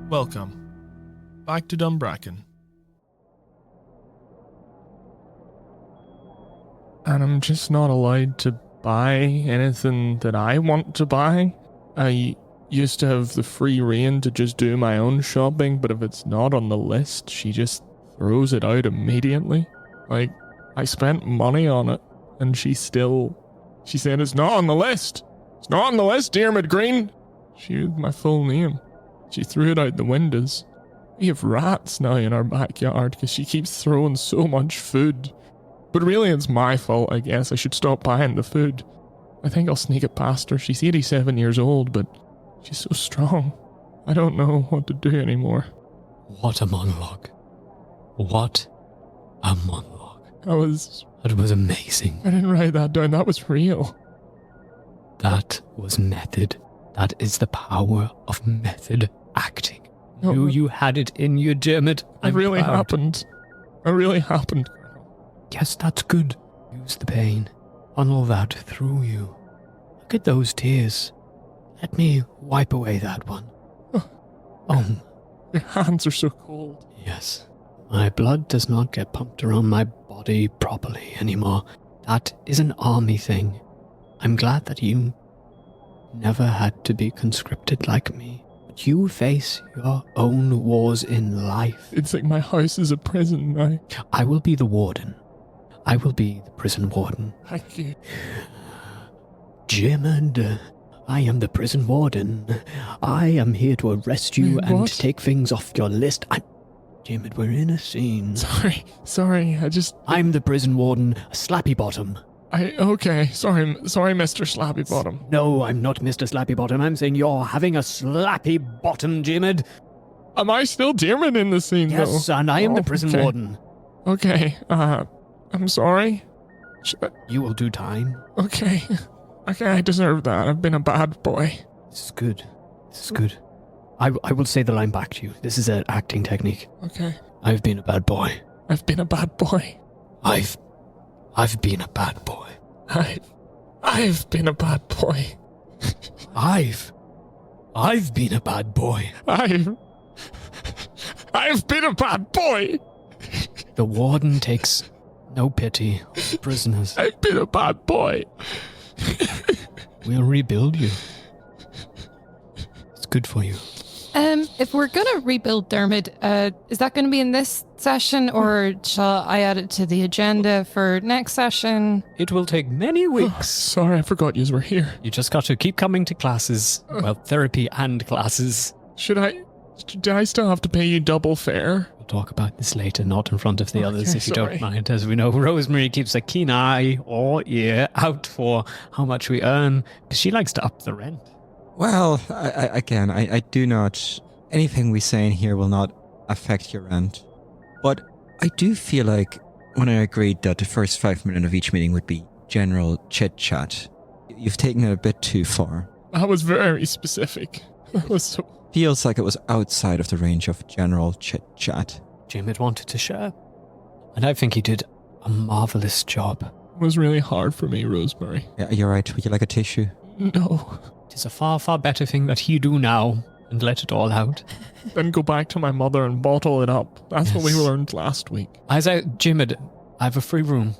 Welcome back to Dumbracken. And I'm just not allowed to buy anything that I want to buy. I used to have the free rein to just do my own shopping, but if it's not on the list, she just throws it out immediately. Like, I spent money on it, and she said, it's not on the list. It's not on the list, Diarmuid Green. She used my full name. She threw it out the windows. We have rats now in our backyard because she keeps throwing so much food. But really, it's my fault, I guess. I should stop buying the food. I think I'll sneak it past her. She's 87 years old, but she's so strong. I don't know what to do anymore. What a monologue. What a monologue. That was amazing. I didn't write that down. That was real. That was method. That is the power of method acting. No, Knew you had it in you, Diarmuid. It really happened. It really happened. Yes, that's good. Use the pain. Funnel that through you. Look at those tears. Let me wipe away that one. Your hands are so cold. Yes. My blood does not get pumped around my body properly anymore. That is an army thing. I'm glad that you never had to be conscripted like me. But you face your own wars in life. It's like my house is a prison now. I will be the warden. I will be the prison warden. Thank you. Diarmuid, I am the prison warden. I am here to arrest you and take things off your list. Diarmuid, we're in a scene. Sorry, I'm the prison warden, Slappy Bottom. Okay, sorry, Mr. Slappy Bottom. No, I'm not Mr. Slappy Bottom. I'm saying you're having a slappy bottom, Diarmuid. Am I still Diarmuid in the scene, though? Yes, and I am the prison warden. Okay, I'm sorry. You will do time. Okay, I deserve that. I've been a bad boy. This is good. I will say the line back to you. This is an acting technique. Okay. I've been a bad boy. I've been a bad boy. I've been a bad boy. I've been a bad boy. I've been a bad boy. I've been a bad boy. The warden takes no pity on prisoners. I've been a bad boy. We'll rebuild you. It's good for you. If we're gonna rebuild Diarmuid, is that gonna be in this session, or shall I add it to the agenda for next session? It will take many weeks. Sorry, I forgot you were here. You just got to keep coming to classes. Well, therapy and classes. Do I still have to pay you double fare? We'll talk about this later, not in front of the others, if you sorry. don't mind. As we know, Rosemary keeps a keen eye or ear out for how much we earn, because she likes to up the rent. Well, I do not... Anything we say in here will not affect your rent. But I do feel like when I agreed that the first 5 minutes of each meeting would be general chit-chat, you've taken it a bit too far. That was very specific. Feels like it was outside of the range of general chit-chat. Diarmuid wanted to share, and I think he did a marvellous job. It was really hard for me, Rosemary. Yeah, you're right. Would you like a tissue? No. It is a far, far better thing that he do now and let it all out. Then go back to my mother and bottle it up. That's what we learned last week. Diarmuid, I have a free room.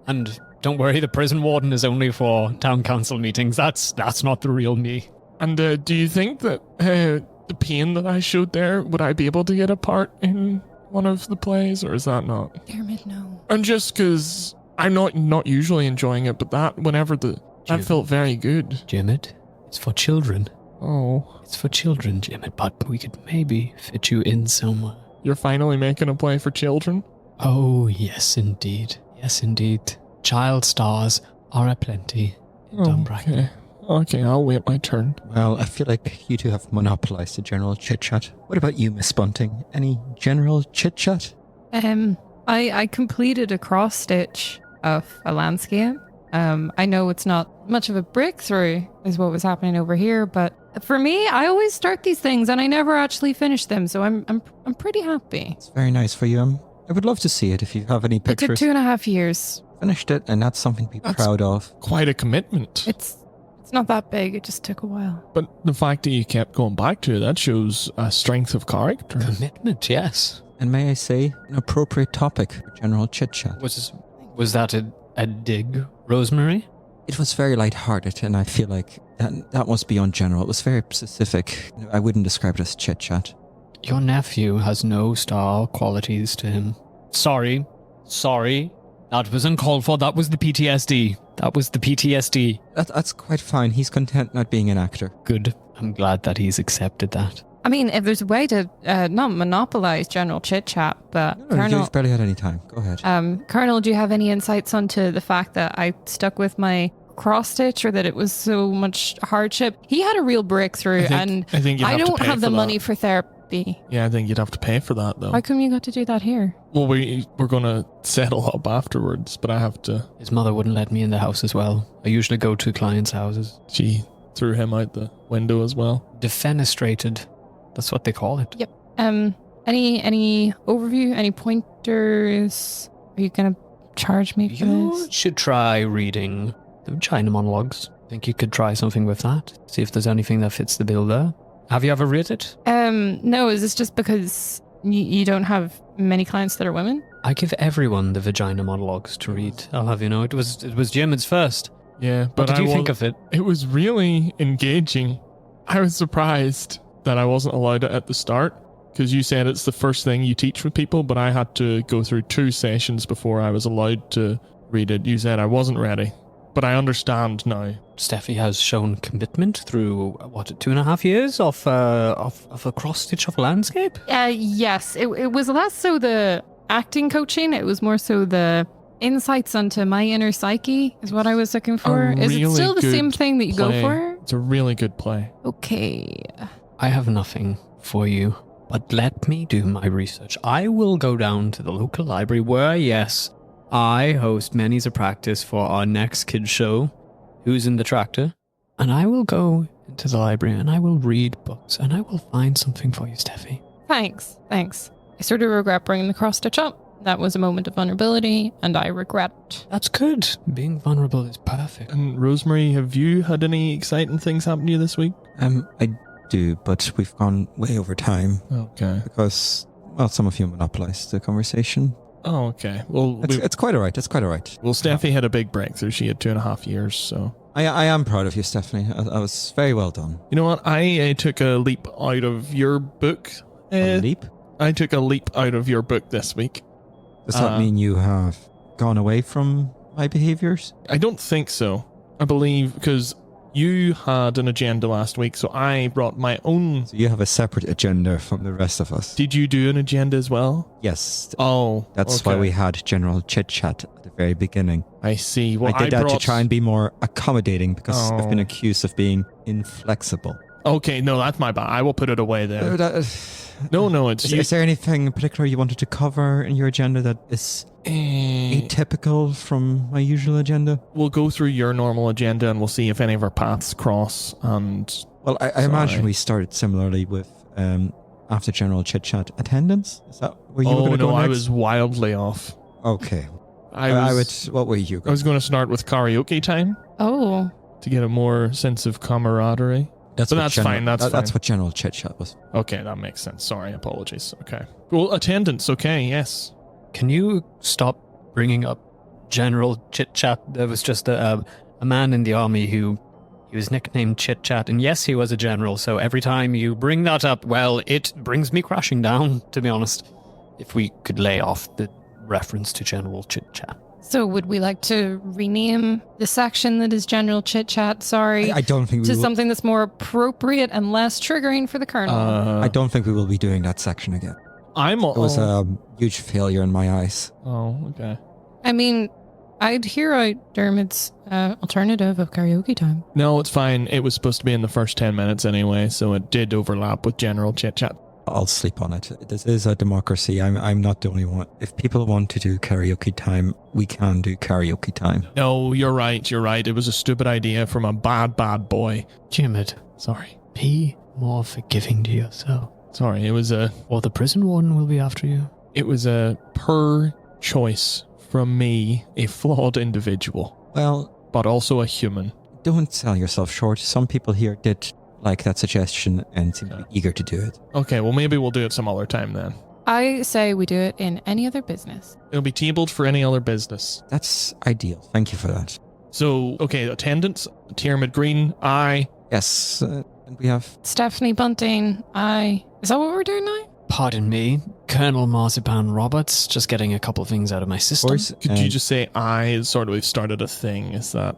And don't worry, the prison warden is only for town council meetings. That's not the real me. And do you think that the pain that I showed there, would I be able to get a part in one of the plays, or is that not? Diarmuid, no. And just because I'm not usually enjoying it, but that felt very good. Diarmuid, it's for children. Oh. It's for children, Diarmuid, but we could maybe fit you in somewhere. You're finally making a play for children? Oh, yes, indeed. Yes, indeed. Child stars are aplenty in Dumbracken. Okay, I'll wait my turn. Well, I feel like you two have monopolized the general chit-chat. What about you, Miss Bunting? Any general chit-chat? I completed a cross-stitch of a landscape. I know it's not much of a breakthrough is what was happening over here, but for me, I always start these things and I never actually finish them, so I'm pretty happy. It's very nice for you. I would love to see it if you have any pictures. It took 2.5 years. Finished it, and that's something to be proud of. Quite a commitment. It's It's not that big. It just took a while. But the fact that you kept going back to it, that shows a strength of character. Commitment, yes. And may I say, an appropriate topic for general chit-chat. Was that a dig, Rosemary? It was very light-hearted, and I feel like that was beyond general. It was very specific. I wouldn't describe it as chit-chat. Your nephew has no star qualities to him. Sorry. That was uncalled for. That was the PTSD. That's quite fine. He's content not being an actor. Good. I'm glad that he's accepted that. I mean, if there's a way to not monopolize general chit-chat, but No, Colonel... you've barely had any time. Go ahead. Colonel, do you have any insights onto the fact that I stuck with my cross-stitch or that it was so much hardship? He had a real breakthrough, I think I don't have the money for therapy. Yeah, I think you'd have to pay for that, though. How come you got to do that here? Well, we're going to settle up afterwards, but I have to... His mother wouldn't let me in the house as well. I usually go to clients' houses. She threw him out the window as well. Defenestrated. That's what they call it. Yep. Any overview? Any pointers? Are you gonna charge me for You this? should try reading the vagina monologues. Think you could try something with that? See if there's anything that fits the bill there. Have you ever read it? No. Is this just because you don't have many clients that are women? I give everyone the vagina monologues to read. I'll have you know, it was Jim's first. Yeah, but What did you think of it? It was really engaging. I was surprised that I wasn't allowed it at the start, because you said it's the first thing you teach with people, but I had to go through 2 sessions before I was allowed to read it. You said I wasn't ready, but I understand now. Steffi has shown commitment through, 2.5 years of a cross-stitch of landscape? Yes. It was less so the acting coaching. It was more so the insights onto my inner psyche is what I was looking for. Is it still the same thing that you go for? It's a really good play. Okay. I have nothing for you, but let me do my research. I will go down to the local library where, yes, I host many's a practice for our next kids show, Who's in the Tractor, and I will go into the library and I will read books and I will find something for you, Steffi. Thanks. I sort of regret bringing the cross-stitch up. That was a moment of vulnerability, and I regret it. That's good. Being vulnerable is perfect. And Rosemary, have you had any exciting things happen to you this week? I do, but we've gone way over time. Okay. Because, well, some of you monopolized the conversation. Oh, okay. Well, It's quite alright. It's quite alright. Well, Steffi had a big breakthrough. She had 2.5 years, so... I am proud of you, Stephanie. I was very well done. You know what? I took a leap out of your book. A leap? I took a leap out of your book this week. Does that mean you have gone away from my behaviors? I don't think so. I believe because you had an agenda last week, so I brought my own. So you have a separate agenda from the rest of us. Did you do an agenda as well? Yes. Oh, That's okay. why we had general chit-chat at the very beginning. I see. Well, I did that to try and be more accommodating because I've been accused of being inflexible. Okay, no, that's my bad. I will put it away there. No, it's... Is there anything in particular you wanted to cover in your agenda that is atypical from my usual agenda? We'll go through your normal agenda and we'll see if any of our paths cross. And well, I imagine we started similarly with after general chit chat attendance. Is that where you were going to go next? I was wildly off. Okay, What were you? I was going to start with karaoke time. Oh, to get a more sense of camaraderie. That's fine. That's what general chit chat was. Okay, that makes sense. Sorry, apologies. Okay. Well, attendance. Okay, yes. Can you stop bringing up general chit chat? There was just a man in the army who he was nicknamed Chit Chat, and yes, he was a general. So every time you bring that up, well, it brings me crashing down. To be honest, if we could lay off the reference to general chit chat. So would we like to rename the section that is general chit chat, I don't think to something that's more appropriate and less triggering for the colonel? I don't think we will be doing that section again. It was a huge failure in my eyes. Oh, okay. I mean, I'd hear out Dermot's alternative of karaoke time. No, it's fine. It was supposed to be in the first 10 minutes anyway, so it did overlap with general chit chat. I'll sleep on it. This is a democracy. I'm not the only one. If people want to do karaoke time, we can do karaoke time. No, you're right. It was a stupid idea from a bad boy. Jimid, sorry. Be more forgiving to yourself. Sorry, it was a... Or the prison warden will be after you. It was a per choice from me, a flawed individual. Well... But also a human. don't sell yourself short. Some people here did like that suggestion and seem to be eager to do it. Okay, well maybe we'll do it some other time then. I say we do it in any other business. It'll be tabled for any other business. That's ideal. Thank you for that. So, okay, attendance, Diarmuid Green, aye. Yes, and we have... Stephanie Bunting, is that what we're doing now? Pardon me, Colonel Marzipan Roberts, just getting a couple things out of my system. Course, Could you just say aye? Sort of, we've started a thing, is that?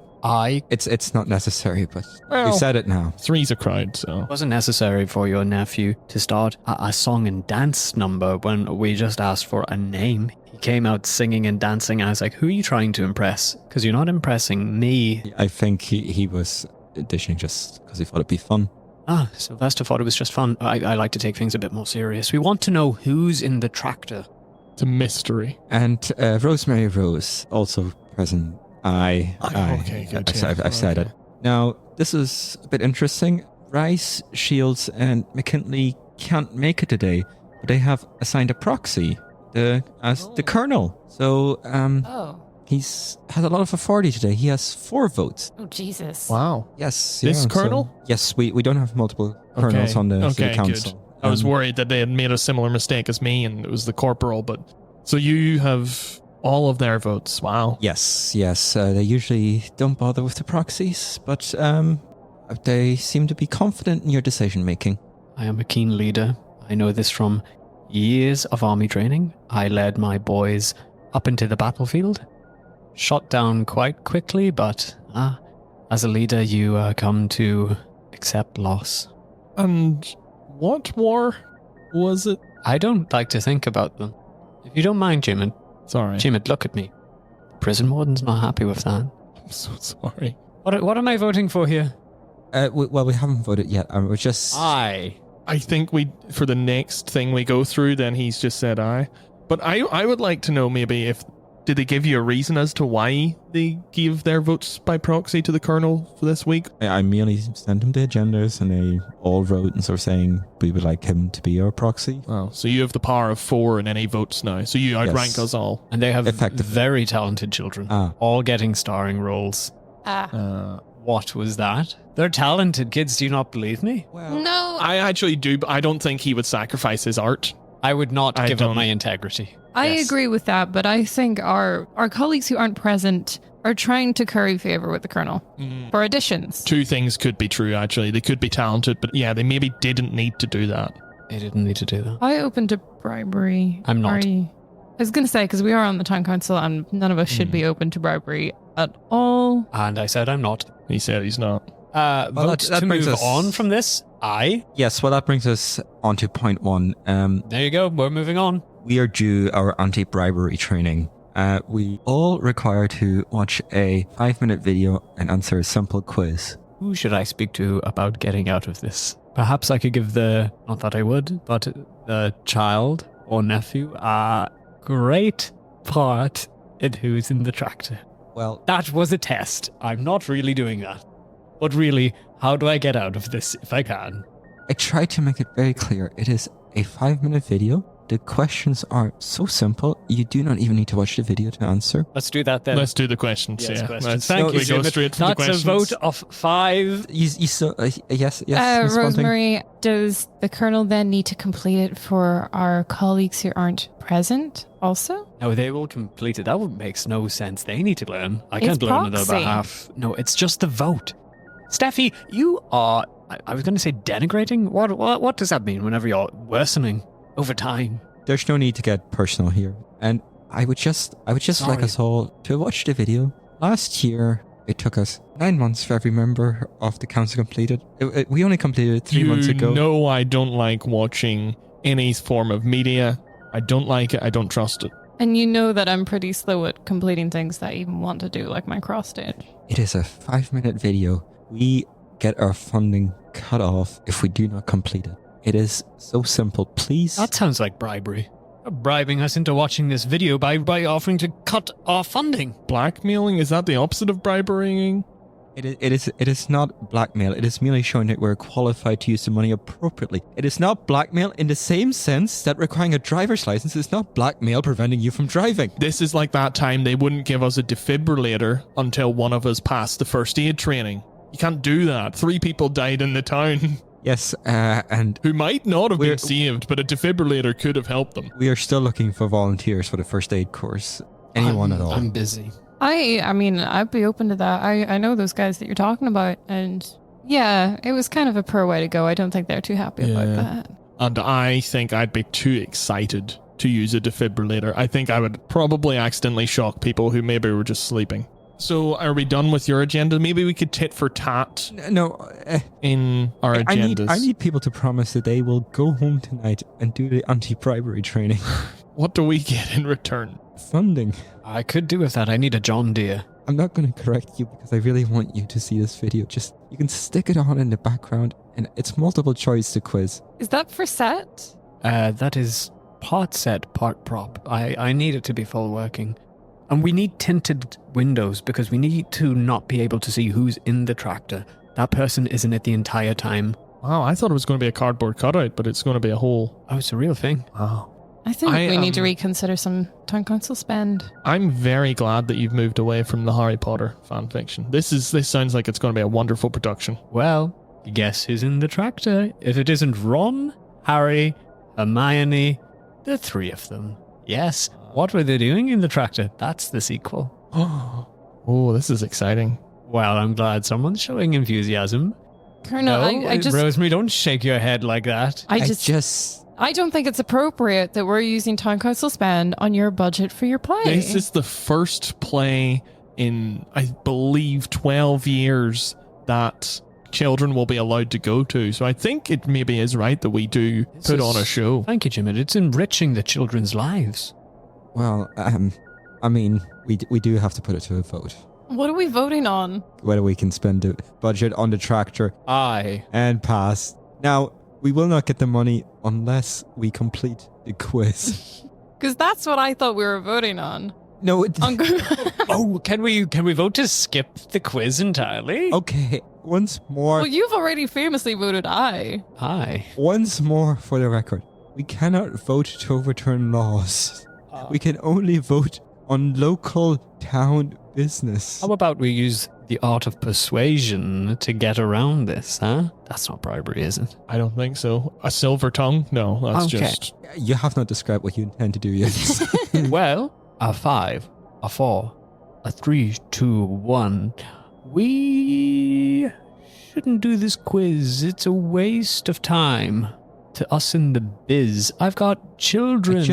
It's not necessary, but Well, you said it now. Three's a crowd, so. It wasn't necessary for your nephew to start a song and dance number when we just asked for a name. He came out singing and dancing. I was like, who are you trying to impress? Because you're not impressing me. I think he was auditioning just because he thought it'd be fun. Sylvester thought it was just fun. I like to take things a bit more serious. We want to know who's in the tractor. It's a mystery. And Rosemary Rose, also present. Aye. Okay, good. I've said it. Now, this is a bit interesting. Rice, Shields, and McKinley can't make it today, but they have assigned a proxy as the colonel. So, he's had a lot of authority today. He has 4 votes. Oh, Jesus. Wow. Yes. This yeah, colonel? So, yes, we don't have multiple colonels on the city council. Good. I was worried that they had made a similar mistake as me and it was the corporal, but... So you have all of their votes. Wow. Yes. They usually don't bother with the proxies, but they seem to be confident in your decision making. I am a keen leader. I know this from years of army training. I led my boys up into the battlefield. Shot down quite quickly, but as a leader, you come to accept loss. And what war was it? I don't like to think about them. If you don't mind, Jimmy. Sorry. Jimmy, look at me. Prison warden's not happy with that. I'm so sorry. What am I voting for here? We haven't voted yet. We're just... Aye. I think for the next thing we go through, then he's just said aye. But I would like to know maybe did they give you a reason as to why they gave their votes by proxy to the colonel for this week? I merely sent them the agendas and they all wrote and sort of saying we would like him to be our proxy. Oh, so you have the power of 4 in any votes now. So you outrank us all. And they have Effectively. very talented children, all getting starring roles. What was that? They're talented kids, do you not believe me? Well, No. I actually do, but I don't think he would sacrifice his art. I would not give up my integrity. I Yes. agree with that, but I think our colleagues who aren't present are trying to curry favor with the colonel for additions. 2 things could be true, actually. They could be talented, but yeah, they maybe didn't need to do that. They didn't need to do that. I open to bribery. I'm not. I was going to say, because we are on the town council and none of us should be open to bribery at all. And I said I'm not. He said he's not. Vote that to brings move us- on from this? Aye. yes, well, that brings us on to point 1. There you go. We're moving on. We are due our anti-bribery training. We all require to watch a 5-minute video and answer a simple quiz. Who should I speak to about getting out of this? Perhaps I could give not that I would, but the child or nephew a great part in who's in the tractor. Well, That was a test. I'm not really doing that. But really, how do I get out of this if I can? I tried to make it very clear. It is a 5-minute video. The questions are so simple, you do not even need to watch the video to answer. Let's do that then. Let's do the questions, Yes, yeah. questions. Let's Thank you, we go Jim. straight for the That's questions. a vote of 5. Yes, Miss Bunting? Rosemary, does the colonel then need to complete it for our colleagues who aren't present also? No, they will complete it. That makes no sense. They need to learn. I can't It's learn on their proxy. behalf. No, it's just the vote. Steffi, you are... I was going to say denigrating? What does that mean whenever you're worsening over time? There's no need to get personal here. And I would just like Sorry. us all to watch the video. Last year, it took us 9 months for every member of the council completed. We only completed it 3 months ago. You know I don't like watching any form of media. I don't like it. I don't trust it. And you know that I'm pretty slow at completing things that I even want to do, like my cross stitch. It is a 5-minute video. We get our funding cut off if we do not complete it. It is so simple. Please. That sounds like bribery. You're bribing us into watching this video by offering to cut our funding. Blackmailing? Is that the opposite of briberying? It is not blackmail. It is merely showing that we're qualified to use the money appropriately. It is not blackmail in the same sense that requiring a driver's license is not blackmail preventing you from driving. This is like that time they wouldn't give us a defibrillator until one of us passed the first aid training. You can't do that. 3 people died in the town Yes, and who might not have We're- been saved, but a defibrillator could have helped them. we are still looking for volunteers for the first aid course. Anyone at all? I'm busy. I mean, I'd be open to that. I know those guys that you're talking about, and yeah, it was kind of a poor way to go. I don't think they're too happy about that. And I think I'd be too excited to use a defibrillator. I think I would probably accidentally shock people who maybe were just sleeping. So are we done with your agenda? Maybe we could tit for tat No, in our agendas. I need people to promise that they will go home tonight and do the anti-bribery training. What do we get in return? Funding. I could do with that. I need a John Deere. I'm not going to correct you because I really want you to see this video. Just, you can stick it on in the background and it's multiple choice to quiz. Is that for set? That is part set, part prop. I need it to be full working. And we need tinted windows because we need to not be able to see who's in the tractor. That person isn't it the entire time. Wow, I thought it was going to be a cardboard cutout, but it's going to be a whole... Oh, it's a real thing. Wow. I think we need to reconsider some town council spend. I'm very glad that you've moved away from the Harry Potter fan fiction. This sounds like it's going to be a wonderful production. Well, guess who's in the tractor? If it isn't Ron, Harry, Hermione, the 3 of them. Yes, what were they doing in the tractor? That's the sequel. Oh, this is exciting. Well, I'm glad someone's showing enthusiasm. Colonel, I just... Rosemary, don't shake your head like that. I don't think it's appropriate that we're using town council spend on your budget for your play. This is the first play in, I believe, 12 years that children will be allowed to go to. So I think it maybe is right that we do put on a show. Thank you, Jim. It's enriching the children's lives. Well, I mean, we do have to put it to a vote. What are we voting on? Whether we can spend the budget on the tractor Aye. and pass. Now, we will not get the money unless we complete the quiz. Because that's what I thought we were voting on. No, Oh, can we vote to skip the quiz entirely? okay. Once more. Well, you've already famously voted aye. Aye. Once more for the record. We cannot vote to overturn laws. We can only vote on local town business. How about we use the art of persuasion to get around this, huh? That's not bribery, is it? I don't think so. A silver tongue? No, that's Okay. just... You have not described what you intend to do yet. Well, a 5, a 4, a 3, 2, 1. We shouldn't do this quiz. It's a waste of time. To us in the biz. I've got children.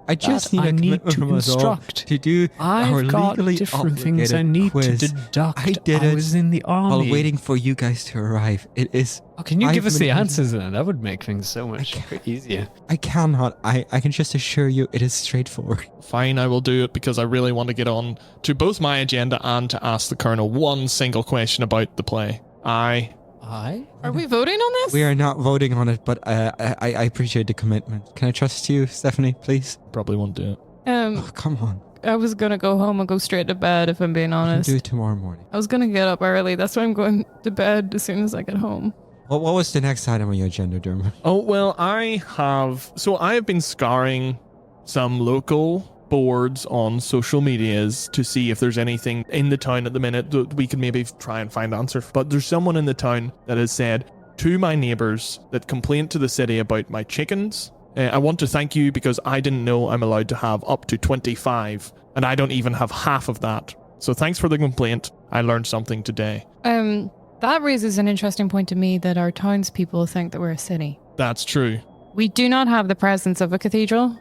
I just need I a need commitment to from us all instruct. to do our I've got legally different things I obligated need quiz. to deduct. I did it was in the army. while waiting for you guys to arrive. It is... Oh, can you 5 give us the minutes. answers then? That would make things so much easier. I cannot. I can just assure you it is straightforward. Fine, I will do it because I really want to get on to both my agenda and to ask the Colonel one single question about the play. Aye. Are we voting on this? We are not voting on it, but I appreciate the commitment. Can I trust you, Stephanie, please? Probably won't do it. Oh, come on. I was going to go home and go straight to bed if I'm being We can honest. do it tomorrow morning. I was going to get up early. That's why I'm going to bed as soon as I get home. What was the next item on your agenda, Dermot? Oh, well, I have been scouring some local boards on social medias to see if there's anything in the town at the minute that we can maybe try and find answers. But there's someone in the town that has said to my neighbours that complained to the city about my chickens. I want to thank you because I didn't know I'm allowed to have up to 25 and I don't even have half of that. So thanks for the complaint. I learned something today. That raises an interesting point to me that our townspeople think that we're a city. That's true. We do not have the presence of a cathedral.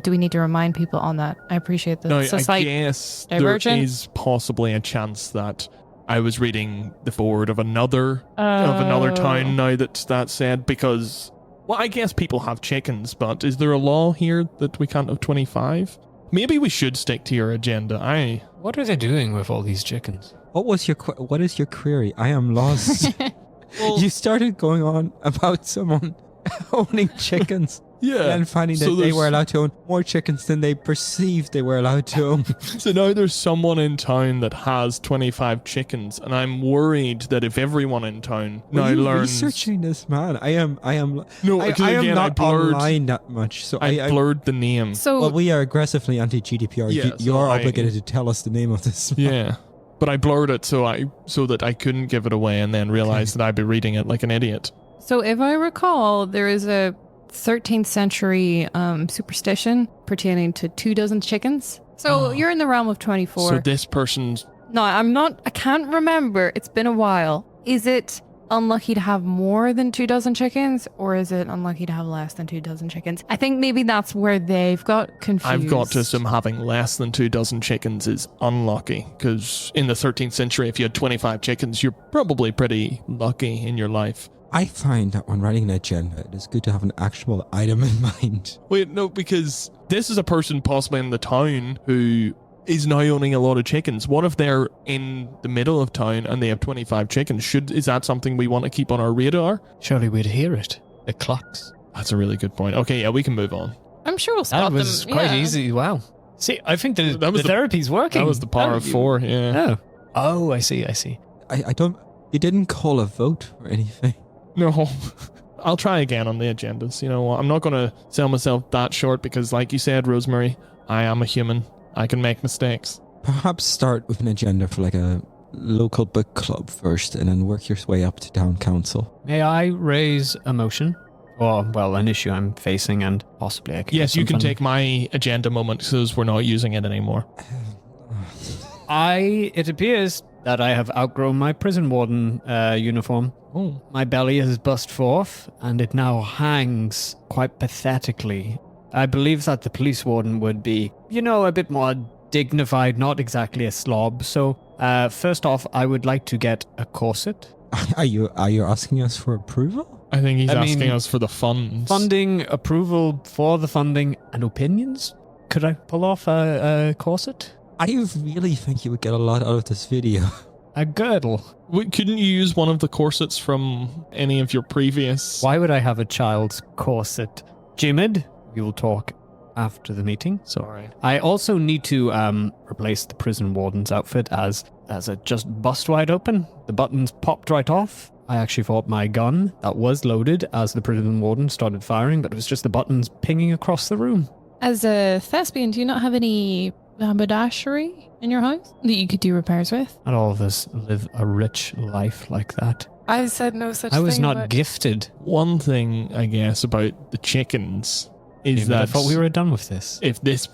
Do we need to remind people on that? I appreciate that. No, So it's I like guess divergent? there is possibly a chance that I was reading the board of another town now that's said because, well, I guess people have chickens, but is there a law here that we can't have 25? Maybe we should stick to your agenda. What are they doing with all these chickens? What is your query? I am lost. You started going on about someone owning chickens. Yeah. And finding that they were allowed to own more chickens than they perceived they were allowed to own. So now there's someone in town that has 25 chickens, and I'm worried that if everyone in town now Are you learns... researching this, man? I am No, I again, am not I blurred, online that much, so I blurred the name. So well, we are aggressly anti-GDPR. Yeah, You're so obligated to tell us the name of this. Yeah. But I blurred it so that I couldn't give it away and then realized that I'd be reading it like an idiot. So if I recall, there is a 13th century superstition pertaining to 2 dozen chickens. So you're in the realm of 24. So this person's... No, I can't remember. It's been a while. Is it unlucky to have more than 2 dozen chickens, or is it unlucky to have less than 2 dozen chickens? I think maybe that's where they've got confused. I've got to assume having less than 2 dozen chickens is unlucky, because in the 13th century, if you had 25 chickens, you're probably pretty lucky in your life. I find that when writing an agenda, it is good to have an actual item in mind. Wait, no, because this is a person possibly in the town who is now owning a lot of chickens. What if they're in the middle of town and they have 25 chickens? Is that something we want to keep on our radar? Surely we'd hear it. The clocks. That's a really good point. Okay, yeah, we can move on. I'm sure we'll spot That was them. quite yeah. easy. Wow. See, I think the was the- therapy's working. That was the power of 4, yeah. Oh, I see. I don't... You didn't call a vote or anything. No, I'll try again on the agendas. You know what? I'm not going to sell myself that short because, like you said, Rosemary, I am a human. I can make mistakes. Perhaps start with an agenda for like a local book club first and then work your way up to town council. May I raise a motion? Or, well, an issue I'm facing and possibly I can Yes, you can something. take my agenda moment because we're not using it anymore. It appears that I have outgrown my prison warden uniform. Oh. My belly has burst forth, and it now hangs quite pathetically. I believe that the police warden would be, a bit more dignified, not exactly a slob. So, first off, I would like to get a corset. Are you asking us for approval? I think he's I asking mean, us for the funds. Funding, approval for the funding, and opinions? Could I pull off a corset? I really think you would get a lot out of this video. A girdle. Couldn't you use one of the corsets from any of your previous... Why would I have a child's corset? Jimid, we will talk after the meeting. Sorry. I also need to replace the prison warden's outfit as it just bust wide open. The buttons popped right off. I actually thought my gun that was loaded as the prison warden started firing, but it was just the buttons pinging across the room. As a thespian, do you not have any haberdashery in your house that you could do repairs with? Not all of us live a rich life like that. I said no such I thing. was not but- gifted. One thing, I guess, about the chickens is But I that... thought we were done with this. If this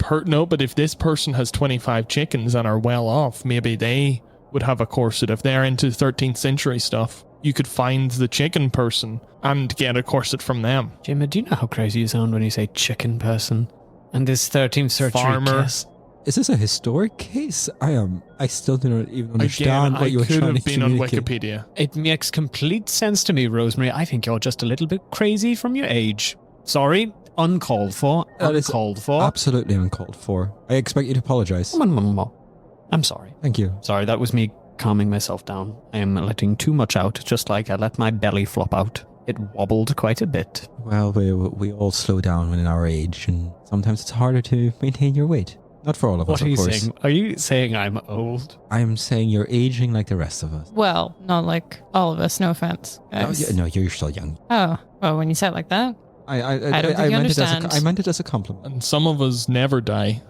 person has 25 chickens and are well off, maybe they would have a corset. If they're into 13th century stuff, you could find the chicken person and get a corset from them. Jimmy, do you know how crazy you sound when you say chicken person? And this 13th century Farmer. kiss? Is this a historic case? I still do not even understand Again, what you were I could trying have to been on communicate. Wikipedia. It makes complete sense to me, Rosemary. I think you're just a little bit crazy from your age. Sorry, uncalled for. That is Uncalled for. Absolutely uncalled for. I expect you to apologize. I'm sorry. Thank you. Sorry, that was me calming myself down. I am letting too much out, just like I let my belly flop out. It wobbled quite a bit. Well, we all slow down when in our age, and sometimes it's harder to maintain your weight. Not for all of us, What are of you course. saying? Are you saying I'm old? I am saying you're aging like the rest of us. Well, not like all of us, no offense. guys. No, you're still young. Oh, well, when you say it like that. I don't think you understand. I meant it as a compliment. And some of us never die,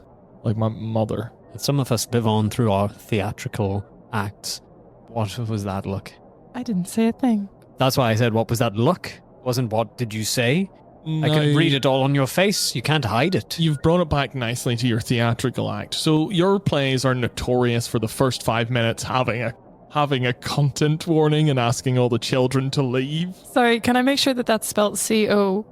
like my mother. Some of us live on through our theatrical acts. What was that look? I didn't say a thing. That's why I said, what was that look? Wasn't what did you say? I can read it all on your face. You can't hide it. You've brought it back nicely to your theatrical act. So your plays are notorious for the first 5 minutes having a content warning and asking all the children to leave. Sorry, can I make sure that that's spelled CONTENT?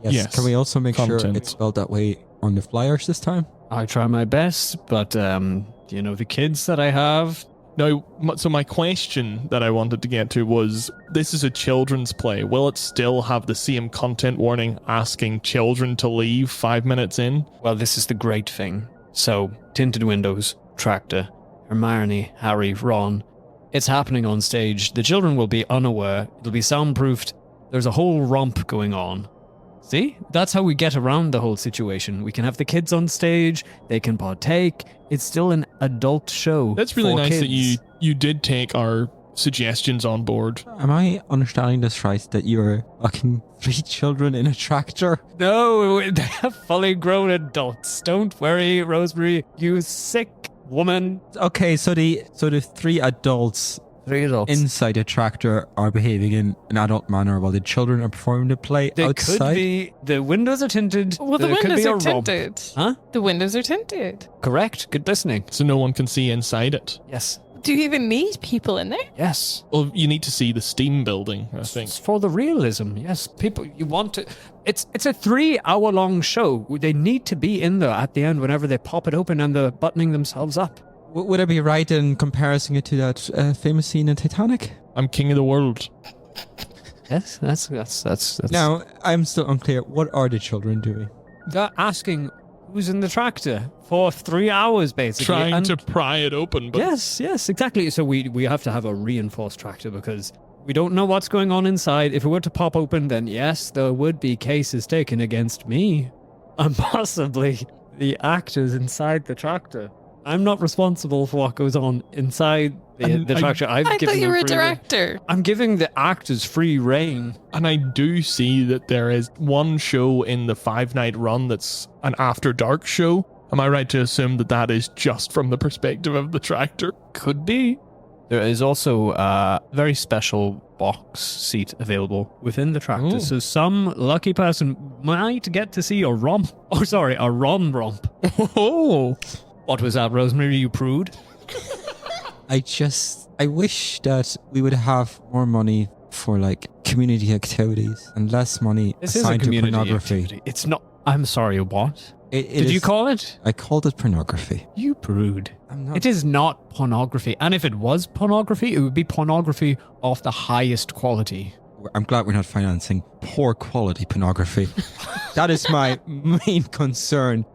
Yes. Can we also make sure Content. it's spelled that way on the flyers this time? I try my best, but the kids that I have. Now, so my question that I wanted to get to was, this is a children's play. Will it still have the same content warning asking children to leave 5 minutes in? Well, this is the great thing. So, tinted windows, tractor, Hermione, Harry, Ron. It's happening on stage. The children will be unaware. It'll be soundproofed. There's a whole romp going on. See? That's how we get around the whole situation. We can have the kids on stage. They can partake. It's still an adult show. That's really for nice that kids. you did take our suggestions on board. Am I understanding this right, that you're fucking 3 children in a tractor? No, they're fully grown adults. Don't worry, Rosemary. You sick woman. Okay, so the 3 adults 3 adults. inside the tractor are behaving in an adult manner while the children are performing the play There outside. could be, the windows are tinted. Well, the there could windows be are a romp. tinted. Huh? The windows are tinted. Correct. Good listening. So no one can see inside it. Yes. Do you even need people in there? Yes. Well, you need to see the steam building, I think. It's for the realism. Yes. People, you want to. It's a 3-hour-long show. They need to be in there at the end whenever they pop it open and they're buttoning themselves up. Would I be right in comparing it to that famous scene in Titanic? I'm king of the world. Yes. That's. Now, I'm still unclear. What are the children doing? They're asking who's in the tractor for 3 hours, basically. Trying to pry it open, but Yes, exactly. So we have to have a reinforced tractor because we don't know what's going on inside. If it were to pop open, then yes, there would be cases taken against me and possibly the actors inside the tractor. I'm not responsible for what goes on inside the tractor. I given thought you them were a free rein. director. I'm giving the actors free reign. And I do see that there is one show in the 5-night run that's an after dark show. Am I right to assume that that is just from the perspective of the tractor? Could be. There is also a very special box seat available within the tractor. Ooh. So some lucky person might get to see a romp. Oh, sorry, a ron romp. Oh, What was that, Rosemary, you prude? I wish that we would have more money for like community activities and less money This is a assigned to community pornography. activity. It's not... I'm sorry, what? It Did you is- call it? I called it pornography. You prude. I'm not. It is not pornography. And if it was pornography, it would be pornography of the highest quality. I'm glad we're not financing poor quality pornography. That is my main concern.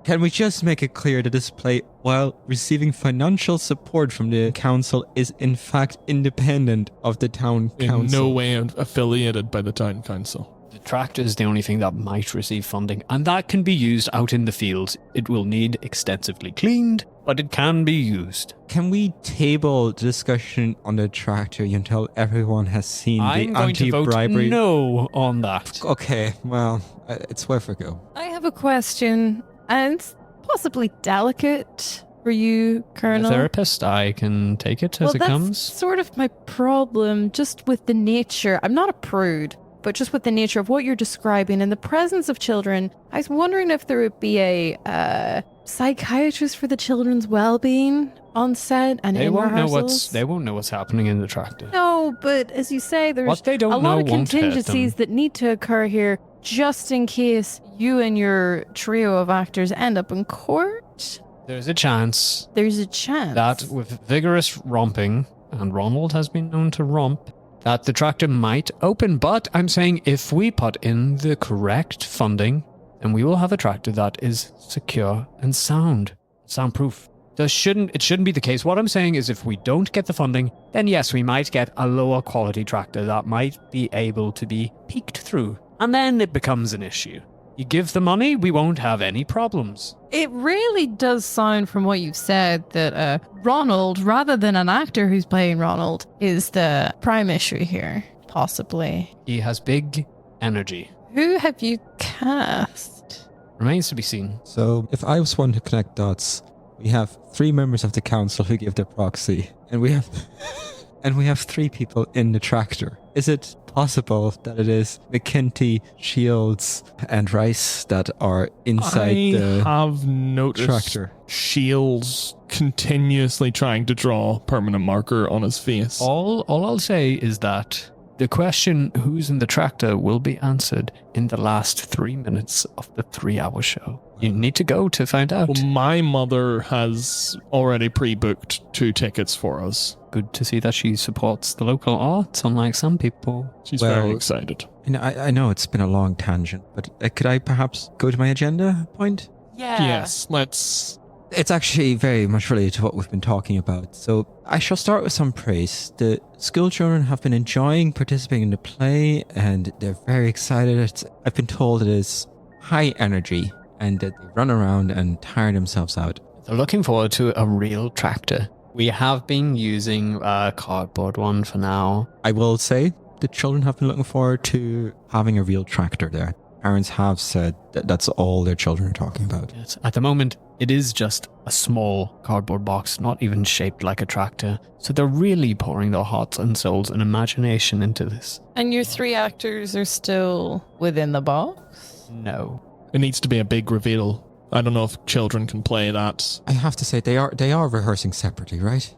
Can we just make it clear that this play, while receiving financial support from the council, is in fact independent of the town in council? no way affiliated by the town council. The tractor is the only thing that might receive funding, and that can be used out in the fields. It will need extensively cleaned, but it can be used. Can we table the discussion on the tractor until everyone has seen I'm the going to vote anti-bribery? no on that. Okay, well, it's worth a go. I have a question, and it's possibly delicate for you, I'm a Colonel. therapist, I can take it as it that's comes. sort of my problem, just with the nature. I'm not a prude, but just with the nature of what you're describing in the presence of children. I was wondering if there would be a psychiatrist for the children's well-being on set and They in won't know rehearsals. they won't know what's happening in the tractor. No, but as you say, there's What they don't a lot know of won't hurt them. contingencies that need to occur here, just in case you and your trio of actors end up in court. There's a chance There's a chance that with vigorous romping, and Ronald has been known to romp, that the tractor might open. But I'm saying if we put in the correct funding, then we will have a tractor that is secure and soundproof. It shouldn't be the case. What I'm saying is if we don't get the funding, then yes, we might get a lower quality tractor that might be able to be peeked through. And then it becomes an issue. You give the money, we won't have any problems. It really does sound from what you've said that Ronald, rather than an actor who's playing Ronald, is the prime issue here, possibly. He has big energy. Who have you cast? Remains to be seen. So, if I was one to connect dots, we have 3 members of the council who give their proxy, and we have 3 people in the tractor. Is it possible that it is McKinty, Shields, and Rice that are inside I the have noticed tractor? Shields continuously trying to draw permanent marker on his face. All I'll say is that the question who's in the tractor will be answered in the last 3 minutes of the 3-hour show. You need to go to find out. Well, my mother has already pre-booked 2 tickets for us. Good to see that she supports the local arts, unlike some people. She's Well, very excited. And I know it's been a long tangent, but could I perhaps go to my agenda point? Yes, let's... It's actually very much related to what we've been talking about. So I shall start with some praise. The school children have been enjoying participating in the play and they're very excited. I've been told it is high energy and that they run around and tire themselves out. They're looking forward to a real tractor. We have been using a cardboard one for now. I will say the children have been looking forward to having a real tractor there. Parents have said that that's all their children are talking about. Yes. At the moment, it is just a small cardboard box, not even shaped like a tractor. So they're really pouring their hearts and souls and imagination into this. And your 3 actors are still within the box? No. It needs to be a big reveal. I don't know if children can play that. I have to say, they are rehearsing separately, right?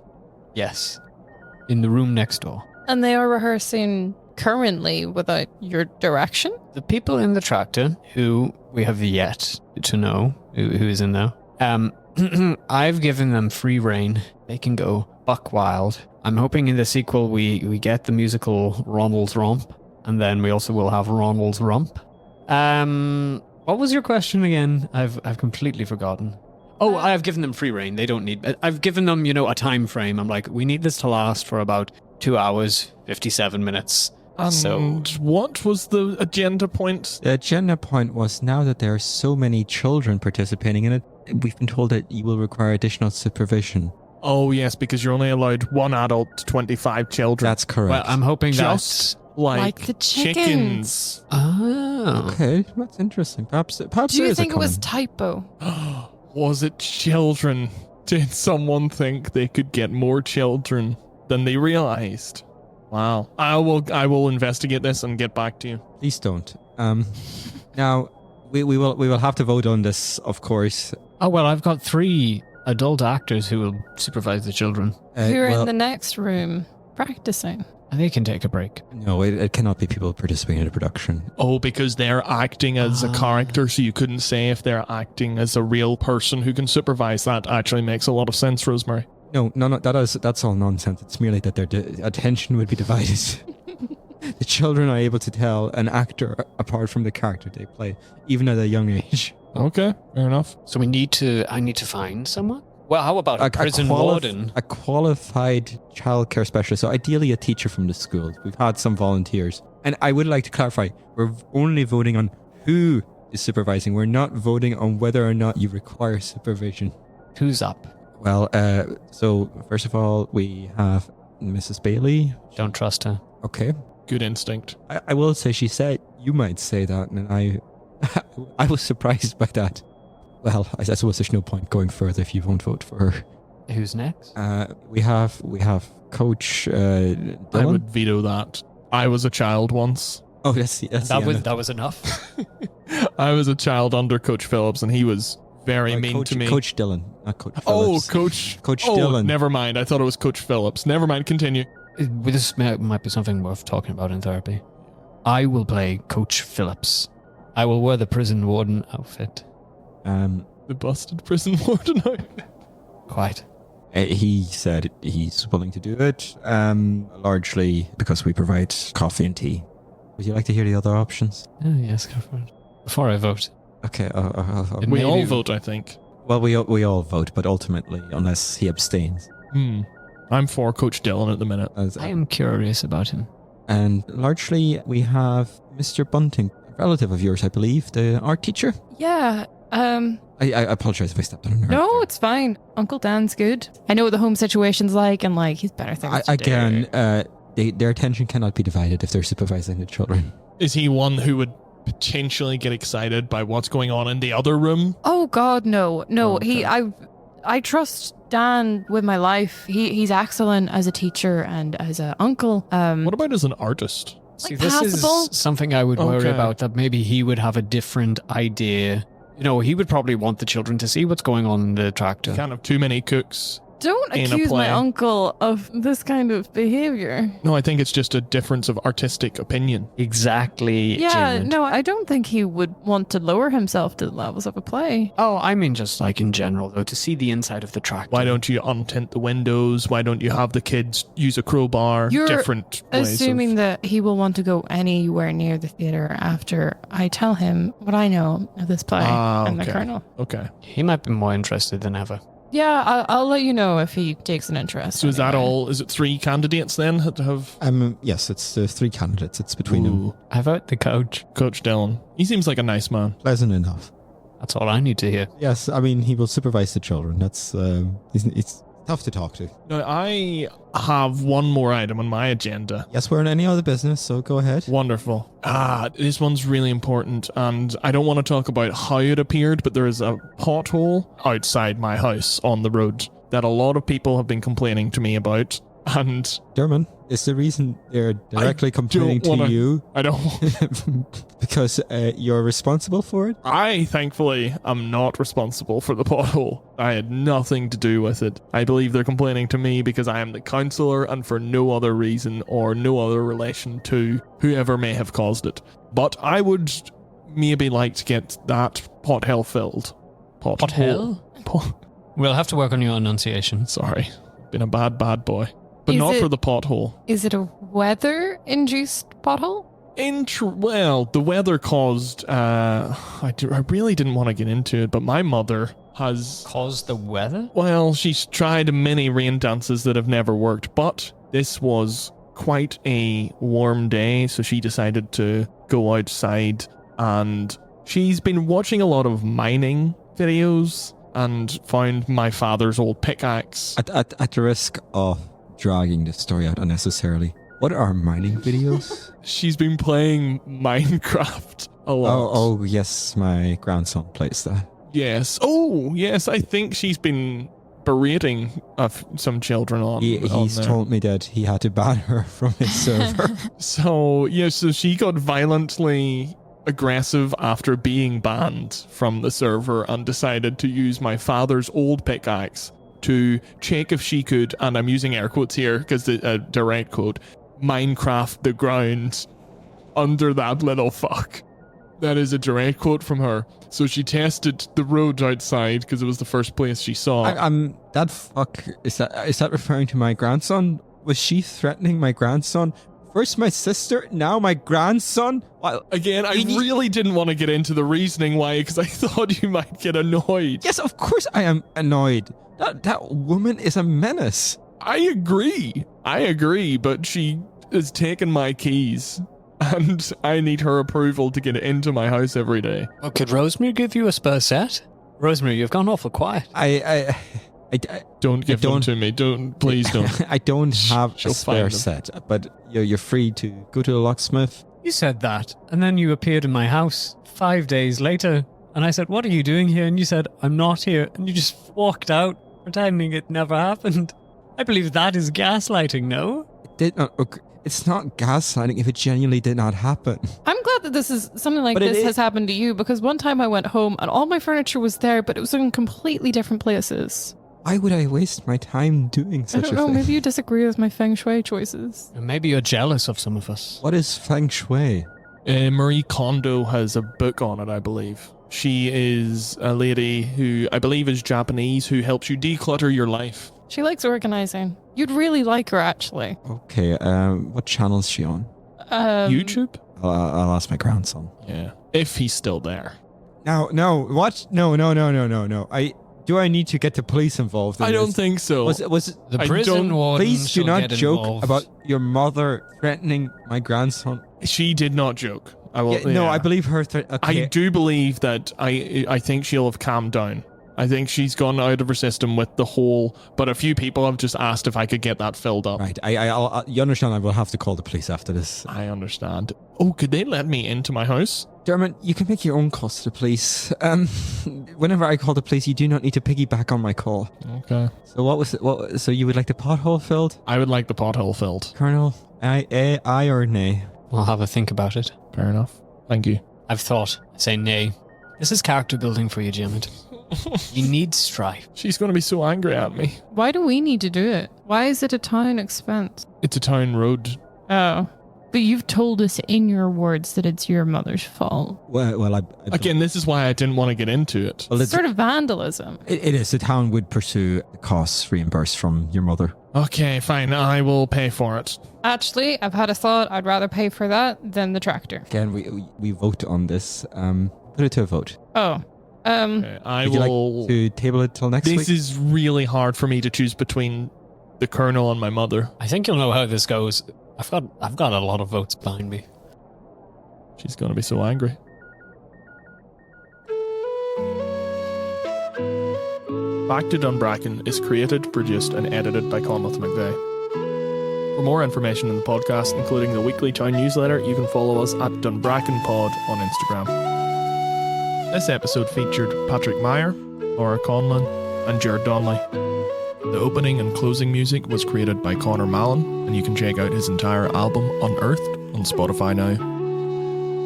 Yes. In the room next door. And they are rehearsing currently without your direction? The people in the tractor, who we have yet to know who is in there, I've given them free rein. They can go buck wild. I'm hoping in the sequel we get the musical Ronald's Romp, and then we also will have Ronald's Rump. What was your question again? I've completely forgotten. Oh, I've given them free rein. They don't need... I've given them, a time frame. I'm like, we need this to last for about 2 hours, 57 minutes. And what was the agenda point? The agenda point was, now that there are so many children participating in it, we've been told that you will require additional supervision. Oh, yes, because you're only allowed 1 adult to 25 children. That's correct. Well, I'm hoping just like the chickens. Oh. Okay, that's interesting. Perhaps Do there you is think a it was comment. typo? Was it children? Did someone think they could get more children than they realized? Wow. I will investigate this and get back to you. Please don't. Now, we will have to vote on this, of course. Oh, well, I've got 3 adult actors who will supervise the children. Who are Well, in the next room practicing? And they can take a break. No, it cannot be people participating in the production. Oh, because they're acting as a character, so you couldn't say if they're acting as a real person who can supervise. That actually makes a lot of sense, Rosemary. No, that's all nonsense. It's merely that their attention would be divided. The children are able to tell an actor apart from the character they play, even at a young age. Okay, fair enough. So I need to find someone? Well, how about a prison warden? A qualified childcare specialist, so ideally a teacher from the school. We've had some volunteers. And I would like to clarify, we're only voting on who is supervising. We're not voting on whether or not you require supervision. Who's up? Well, so first of all, we have Mrs. Bailey. Don't trust her. Okay. Good instinct. I will say, she said you might say that, and I was surprised by that. Well, I suppose there's no point going further if you won't vote for her. Who's next? We have Coach Dylan. I would veto that. I was a child once. Oh, that's That was enough. I was a child under Coach Phillips, and he was very mean to me. Coach Dylan, not Coach Oh, Phillips. Coach Coach Dylan. Never mind. I thought it was Coach Phillips. Never mind. Continue. This might be something worth talking about in therapy. I will play Coach Phillips. I will wear the prison warden outfit. The busted prison warden. Quite. He said he's willing to do it, largely because we provide coffee and tea. Would you like to hear the other options? Oh, yes, go for it. Before I vote. Okay. We all Maybe- vote, I think. Well, we all vote, but ultimately, unless he abstains. I'm for Coach Dylan at the minute. I am curious about him. And largely, we have Mr. Bunting, a relative of yours, I believe, the art teacher. Yeah, I apologize if I stepped on her. no, it's fine. Uncle Dan's good. I know what the home situation's like, and he's better things to do. Their attention cannot be divided if they're supervising the children. Is he one who would potentially get excited by what's going on in the other room? Oh God, no. Okay. I trust Dan with my life. He's excellent as a teacher and as an uncle. What about as an artist? See, Like this passable? is something I would worry Okay. about, that maybe he would have a different idea. He would probably want the children to see what's going on in the tractor. Kind of too many cooks. Don't In a accuse my play. uncle of this kind of behavior. No, I think it's just a difference of artistic opinion. Exactly. Yeah, Jared. no, I don't think he would want to lower himself to the levels of a play. Oh, I mean just like in general, though, to see the inside of the tractor. Why don't you untint the windows? Why don't you have the kids use a crowbar? You're Different ways Assuming of... that he will want to go anywhere near the theater after I tell him what I know of this play and the okay. Colonel. Okay. He might be more interested than ever. Yeah, I'll let you know if he takes an interest. So is that anyway. all? Is it 3 candidates then to have? Yes, it's 3 candidates. It's between them. Ooh, I vote the coach. Coach Dylan. He seems like a nice man. Pleasant enough. That's all I need to hear. Yes, I mean, he will supervise the children. That's it's tough to talk to. Now, I have one more item on my agenda. Yes, we're in any other business, so go ahead. Wonderful. This one's really important, and I don't want to talk about how it appeared, but there is a pothole outside my house on the road that a lot of people have been complaining to me about, and... Dermot, is the reason they're directly complaining to you? I don't because you're responsible for it? I, thankfully, am not responsible for the pothole. I had nothing to do with it. I believe they're complaining to me because I am the counsellor and for no other reason or no other relation to whoever may have caused it. But I would maybe like to get that pothole filled. Pothole? We'll have to work on your enunciation. Sorry. Been a bad boy. But not for the pothole. Is it a weather-induced pothole? Well, the weather caused... I really didn't want to get into it, but my mother has... Caused the weather? Well, she's tried many rain dances that have never worked, but this was quite a warm day, so she decided to go outside, and she's been watching a lot of mining videos and found my father's old pickaxe. At the risk of dragging this story out unnecessarily, what are mining videos? She's been playing Minecraft a lot. Oh, yes, my grandson plays that. Yes. Oh, yes, I think she's been berating some children on He's there. told me that he had to ban her from his server. So she got violently aggressive after being banned from the server and decided to use my father's old pickaxe to check if she could, and I'm using air quotes here because the direct quote, Minecraft the ground under that little fuck. That is a direct quote from her. So she tested the road outside because it was the first place she saw. That fuck, is that referring to my grandson? Was she threatening my grandson? First my sister, now my grandson? Well, again, I really didn't want to get into the reasoning why, because I thought you might get annoyed. Yes, of course I am annoyed. That woman is a menace. I agree, but she has taken my keys, and I need her approval to get into my house every day. Oh, could Rosemary give you a spare set? Rosemary, you've gone awful quiet. I don't give them to me. Please don't. I don't have a spare set, but you're free to go to the locksmith. You said that, and then you appeared in my house 5 days later, and I said, "What are you doing here?" And you said, "I'm not here," and you just walked out, pretending it never happened. I believe that is gaslighting, no? It did not. It's not gaslighting if it genuinely did not happen. I'm glad that this is something like this has happened to you, because one time I went home and all my furniture was there, but it was in completely different places. Why would I waste my time doing such a thing? I don't know, maybe you disagree with my feng shui choices. Maybe you're jealous of some of us. What is feng shui? Marie Kondo has a book on it, I believe. She is a lady who I believe is Japanese who helps you declutter your life. She likes organizing. You'd really like her, actually. Okay, what channel is she on? YouTube? I'll ask my grandson. Yeah, if he's still there. No, what? No. Do I need to get the police involved in I don't this? think so. Was the prison warden Please do not joke involved. about your mother threatening my grandson. She did not joke. No, I believe her. Okay. I do believe that I think she'll have calmed down. I think she's gone out of her system with the whole, but a few people have just asked if I could get that filled up. Right, you understand I will have to call the police after this. I understand. Oh, could they let me into my house? Dermot, you can make your own calls to the police. Whenever I call the police, you do not need to piggyback on my call. Okay. So so you would like the pothole filled? I would like the pothole filled. Colonel, aye or nay? I'll have a think about it. Fair enough. Thank you. I've thought. I say nay. This is character building for you, Diarmuid. You need strife. She's going to be so angry at me. Why do we need to do it? Why is it a town expense? It's a town road. Oh. But you've told us in your words that it's your mother's fault. Well, I Again, this is why I didn't want to get into it. Well, It's sort of vandalism. It is. The town would pursue the costs reimbursed from your mother. Okay, fine. I will pay for it. Actually, I've had a thought. I'd rather pay for that than the tractor. Again, we vote on this. Put it to a vote. Oh. Okay, I Would you will... like to table it till next week? This is really hard for me to choose between the Colonel and my mother. I think you'll know how this goes. I've got a lot of votes behind me. She's going to be so angry. Back to Dunbracken is created, produced, and edited by Conleth McVeigh. For more information on the podcast, including the weekly town newsletter, you can follow us at DunbrackenPod on Instagram. This episode featured Patrick Meier, Laura Conlon, and Gerard Donnelly. The opening and closing music was created by Conor Mallon, and you can check out his entire album Unearthed on Spotify now.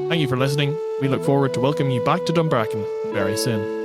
Thank you for listening. We look forward to welcoming you back to Dunbracken very soon.